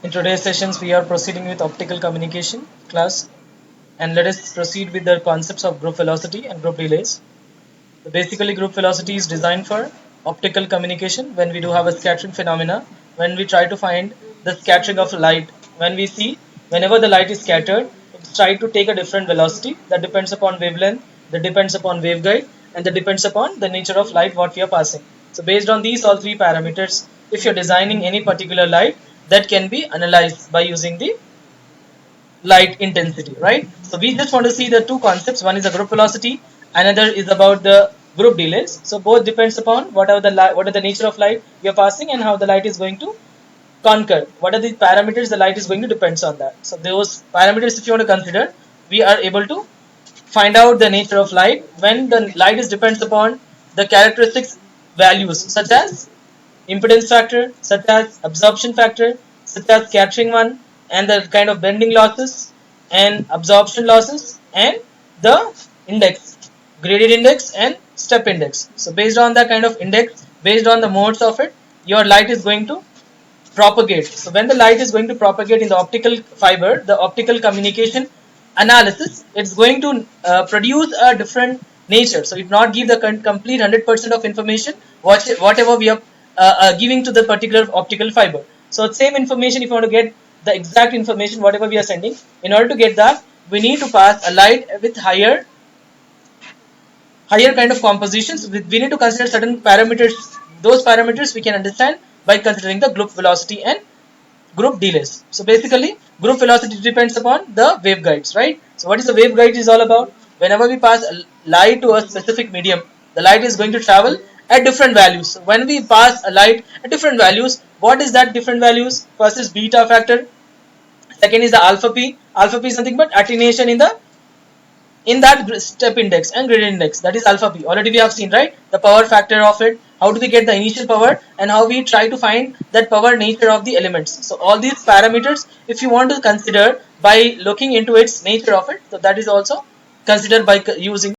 In today's sessions, we are proceeding with optical communication class, and let us proceed with the concepts of group velocity and group delays. So basically, group velocity is designed for optical communication when we do have a scattering phenomena, when we try to find the scattering of light. When we see whenever the light is scattered, it's trying to take a different velocity that depends upon wavelength, that depends upon waveguide, and that depends upon the nature of light what we are passing. So based on these all three parameters, if you're designing any particular light, that can be analyzed by using the light intensity, right? So we just want to see the two concepts. One is the group velocity, another is about the group delays. So both depends upon what are the nature of light we are passing and how the light is going to conquer. What are the parameters the light is going to depends on that. So those parameters, if you want to consider, we are able to find out the nature of light when the light is depends upon the characteristics values such as impedance factor, such as absorption factor, such as scattering one, and the kind of bending losses and absorption losses, and the index, gradient index and step index. So based on that kind of index, based on the modes of it, your light is going to propagate. So when the light is going to propagate in the optical fiber, the optical communication analysis, it's going to produce a different nature. So it not give the complete 100% of information whatever we are giving to the particular optical fiber. So same information, if you want to get the exact information whatever we are sending, in order to get that, we need to pass a light with higher kind of compositions. We need to consider certain parameters. Those parameters we can understand by considering the group velocity and group delays. So basically, group velocity depends upon the waveguides, right? So what is the waveguide is all about? Whenever we pass light to a specific medium, the light is going to travel at different values. So when we pass a light at different values, what is that different values? First is beta factor. Second is the alpha p. Alpha p is nothing but attenuation in that step index and gradient index, that is alpha p. Already we have seen, right, the power factor of it, how do we get the initial power, and how we try to find that power nature of the elements. So all these parameters, if you want to consider by looking into its nature of it, so that is also considered by using